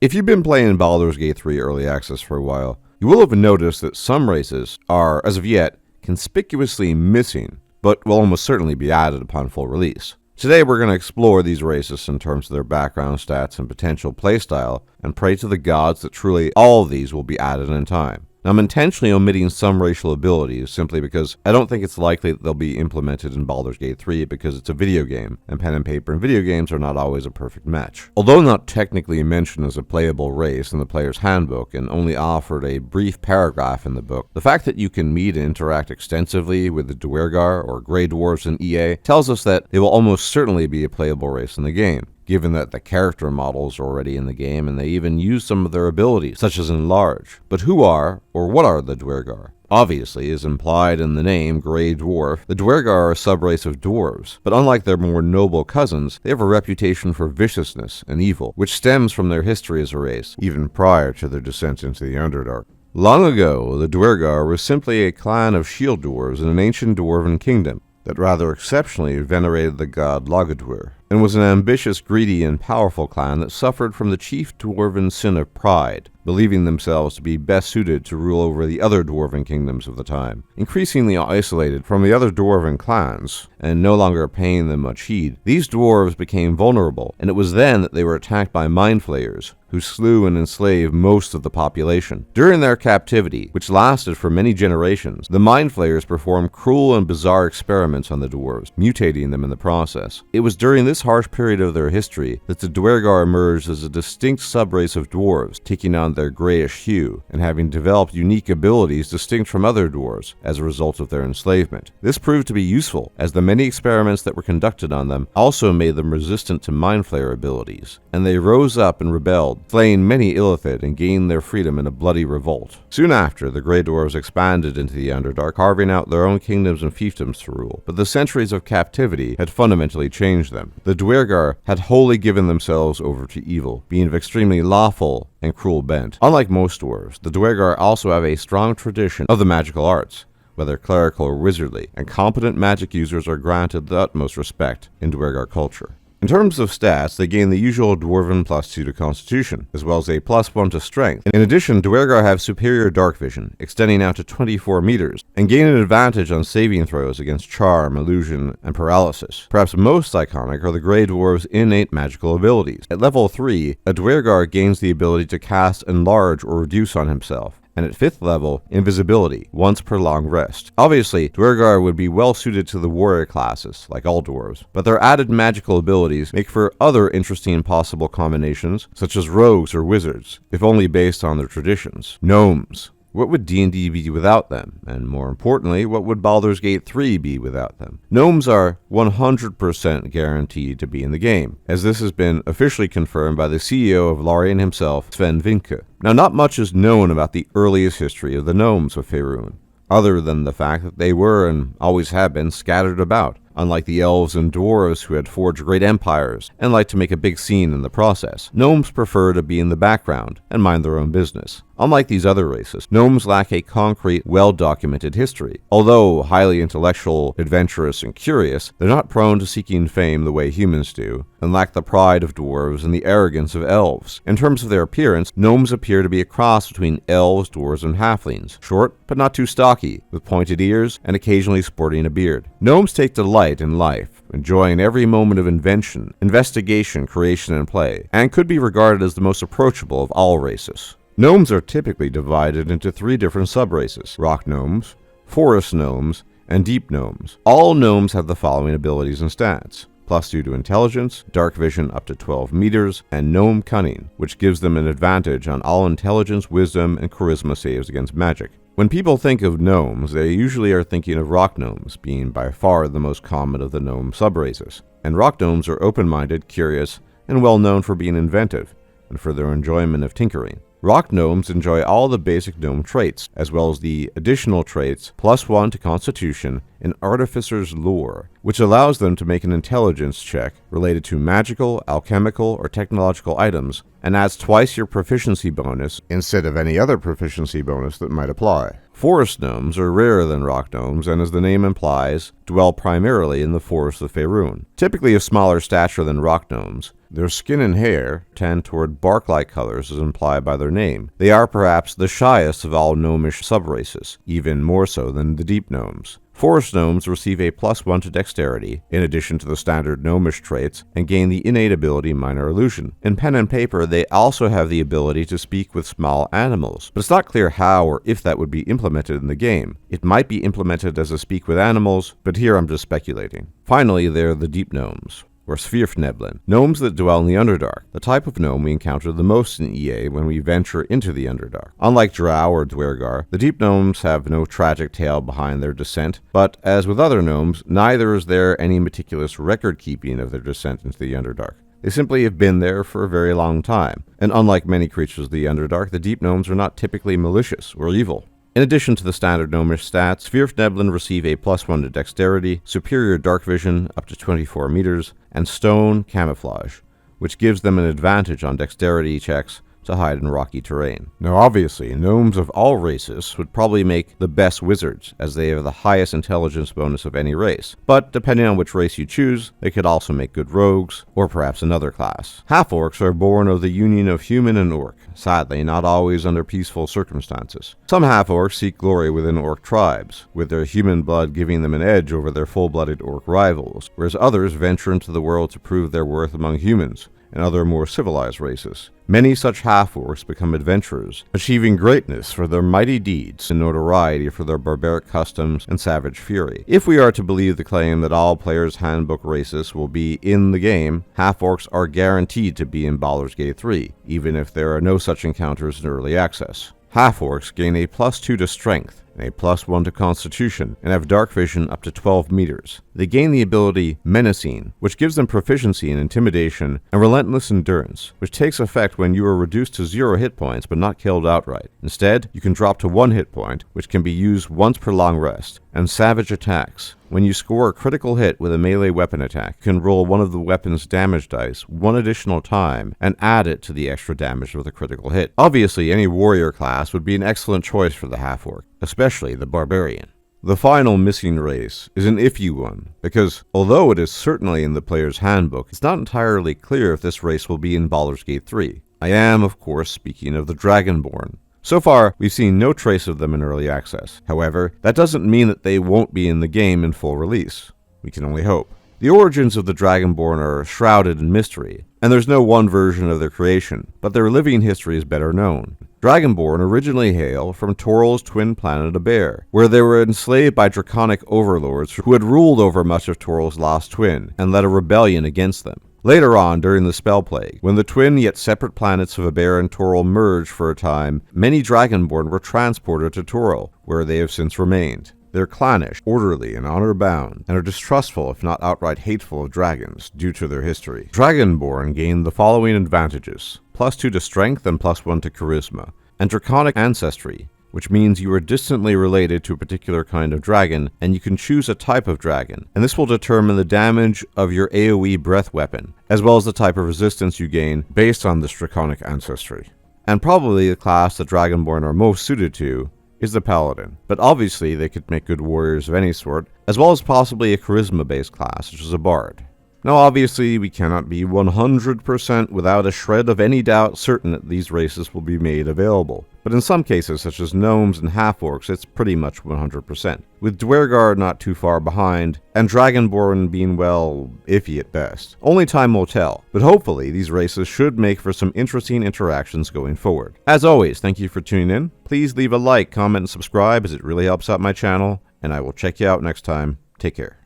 If you've been playing Baldur's Gate 3 Early Access for a while, you will have noticed that some races are, as of yet, conspicuously missing, but will almost certainly be added upon full release. Today we're going to explore these races in terms of their background stats and potential playstyle, and pray to the gods that truly all of these will be added in time. Now, I'm intentionally omitting some racial abilities simply because I don't think it's likely that they'll be implemented in Baldur's Gate 3 because it's a video game, and pen and paper and video games are not always a perfect match. Although not technically mentioned as a playable race in the player's handbook and only offered a brief paragraph in the book, the fact that you can meet and interact extensively with the Duergar or Grey Dwarves in EA tells us that they will almost certainly be a playable race in the game, given that the character models are already in the game and they even use some of their abilities, such as Enlarge. But who are, or what are the Duergar? Obviously, as implied in the name Grey Dwarf, the Duergar are a subrace of dwarves, but unlike their more noble cousins, they have a reputation for viciousness and evil, which stems from their history as a race, even prior to their descent into the Underdark. Long ago, the Duergar were simply a clan of shield dwarves in an ancient dwarven kingdom that rather exceptionally venerated the god Lagadur, and was an ambitious, greedy, and powerful clan that suffered from the chief dwarven sin of pride, believing themselves to be best suited to rule over the other dwarven kingdoms of the time. Increasingly isolated from the other dwarven clans, and no longer paying them much heed, these dwarves became vulnerable, and it was then that they were attacked by mind flayers, who slew and enslaved most of the population. During their captivity, which lasted for many generations, the mind flayers performed cruel and bizarre experiments on the dwarves, mutating them in the process. It was during this harsh period of their history that the Duergar emerged as a distinct subrace of dwarves, taking on their grayish hue, and having developed unique abilities distinct from other dwarves as a result of their enslavement. This proved to be useful, as the many experiments that were conducted on them also made them resistant to mind flayer abilities, and they rose up and rebelled, slaying many Illithid and gained their freedom in a bloody revolt. Soon after, the Grey Dwarves expanded into the Underdark, carving out their own kingdoms and fiefdoms to rule, but the centuries of captivity had fundamentally changed them. The Duergar had wholly given themselves over to evil, being of extremely lawful and cruel bent. Unlike most dwarves, the Duergar also have a strong tradition of the magical arts, whether clerical or wizardly, and competent magic users are granted the utmost respect in Duergar culture. In terms of stats, they gain the usual Dwarven +2 to Constitution, as well as a +1 to Strength. In addition, Duergar have superior Dark Vision, extending out to 24 meters, and gain an advantage on saving throws against Charm, Illusion, and Paralysis. Perhaps most iconic are the Grey Dwarves' innate magical abilities. At level 3, a Duergar gains the ability to cast Enlarge or Reduce on himself, and at 5th level, Invisibility, once per long rest. Obviously, Duergar would be well suited to the warrior classes, like all dwarves, but their added magical abilities make for other interesting possible combinations, such as rogues or wizards, if only based on their traditions. Gnomes. What would D&D be without them? And more importantly, what would Baldur's Gate 3 be without them? Gnomes are 100% guaranteed to be in the game, as this has been officially confirmed by the CEO of Lorien himself, Sven Vinke. Now, not much is known about the earliest history of the gnomes of Faerun, other than the fact that they were and always have been scattered about, unlike the elves and dwarves who had forged great empires and liked to make a big scene in the process. Gnomes prefer to be in the background and mind their own business. Unlike these other races, gnomes lack a concrete, well-documented history. Although highly intellectual, adventurous, and curious, they're not prone to seeking fame the way humans do, and lack the pride of dwarves and the arrogance of elves. In terms of their appearance, gnomes appear to be a cross between elves, dwarves, and halflings, short but not too stocky, with pointed ears and occasionally sporting a beard. Gnomes take delight in life, enjoying every moment of invention, investigation, creation, and play, and could be regarded as the most approachable of all races. Gnomes are typically divided into 3 different subraces: rock gnomes, forest gnomes, and deep gnomes. All gnomes have the following abilities and stats: +2 to intelligence, dark vision up to 12 meters, and gnome cunning, which gives them an advantage on all intelligence, wisdom, and charisma saves against magic. When people think of gnomes, they usually are thinking of rock gnomes, being by far the most common of the gnome subraces. And rock gnomes are open-minded, curious, and well known for being inventive, and for their enjoyment of tinkering. Rock gnomes enjoy all the basic gnome traits, as well as the additional traits +1 to Constitution and Artificer's Lore, which allows them to make an intelligence check related to magical, alchemical, or technological items, and adds twice your proficiency bonus instead of any other proficiency bonus that might apply. Forest gnomes are rarer than rock gnomes, and as the name implies, dwell primarily in the forests of Faerun. Typically of smaller stature than rock gnomes, their skin and hair tend toward bark-like colors as implied by their name. They are perhaps the shyest of all gnomish subraces, even more so than the Deep Gnomes. Forest gnomes receive a +1 to Dexterity, in addition to the standard gnomish traits, and gain the innate ability Minor Illusion. In pen and paper, they also have the ability to speak with small animals, but it's not clear how or if that would be implemented in the game. It might be implemented as a speak with animals, but here I'm just speculating. Finally, they're the Deep Gnomes, or Svirfneblin, gnomes that dwell in the Underdark, the type of gnome we encounter the most in EA when we venture into the Underdark. Unlike Drow or Duergar, the Deep Gnomes have no tragic tale behind their descent, but as with other gnomes, neither is there any meticulous record-keeping of their descent into the Underdark. They simply have been there for a very long time, and unlike many creatures of the Underdark, the Deep Gnomes are not typically malicious or evil. In addition to the standard gnomish stats, Svirfneblin receive a +1 to Dexterity, superior dark vision up to 24 meters, and stone camouflage, which gives them an advantage on dexterity checks to hide in rocky terrain. Now obviously, gnomes of all races would probably make the best wizards, as they have the highest intelligence bonus of any race, but depending on which race you choose, they could also make good rogues, or perhaps another class. Half-orcs are born of the union of human and orc, sadly not always under peaceful circumstances. Some half-orcs seek glory within orc tribes, with their human blood giving them an edge over their full-blooded orc rivals, whereas others venture into the world to prove their worth among humans and other more civilized races. Many such half-orcs become adventurers, achieving greatness for their mighty deeds and notoriety for their barbaric customs and savage fury. If we are to believe the claim that all players' handbook races will be in the game, half-orcs are guaranteed to be in Baldur's Gate 3, even if there are no such encounters in early access. Half-orcs gain a +2 to Strength, and a +1 to Constitution, and have dark vision up to 12 meters. They gain the ability Menacing, which gives them proficiency in Intimidation, and Relentless Endurance, which takes effect when you are reduced to 0 hit points but not killed outright. Instead, you can drop to 1 hit point, which can be used once per long rest. And Savage Attacks. When you score a critical hit with a melee weapon attack, you can roll one of the weapon's damage dice one additional time and add it to the extra damage with a critical hit. Obviously, any warrior class would be an excellent choice for the half-orc, especially the barbarian. The final missing race is an iffy one, because although it is certainly in the player's handbook, it's not entirely clear if this race will be in Baldur's Gate 3. I am, of course, speaking of the Dragonborn. So far, we've seen no trace of them in early access. However, that doesn't mean that they won't be in the game in full release. We can only hope. The origins of the Dragonborn are shrouded in mystery, and there's no one version of their creation, but their living history is better known. Dragonborn originally hail from Toral's twin planet Abeir, where they were enslaved by draconic overlords who had ruled over much of Toral's lost twin, and led a rebellion against them. Later on, during the Spell Plague, when the twin yet separate planets of Abeir and Toral merged for a time, many Dragonborn were transported to Toral, where they have since remained. They're clannish, orderly, and honor-bound, and are distrustful if not outright hateful of dragons, due to their history. Dragonborn gain the following advantages: +2 to Strength and +1 to Charisma, and Draconic Ancestry, which means you are distantly related to a particular kind of dragon, and you can choose a type of dragon, and this will determine the damage of your AoE breath weapon, as well as the type of resistance you gain based on this Draconic Ancestry. And probably the class that Dragonborn are most suited to is the Paladin, but obviously they could make good warriors of any sort, as well as possibly a charisma-based class, such as a Bard. Now obviously we cannot be 100% without a shred of any doubt certain that these races will be made available, but in some cases such as gnomes and half-orcs it's pretty much 100%, with Duergar not too far behind, and Dragonborn being, well, iffy at best. Only time will tell, but hopefully these races should make for some interesting interactions going forward. As always, thank you for tuning in. Please leave a like, comment, and subscribe as it really helps out my channel, and I will check you out next time. Take care.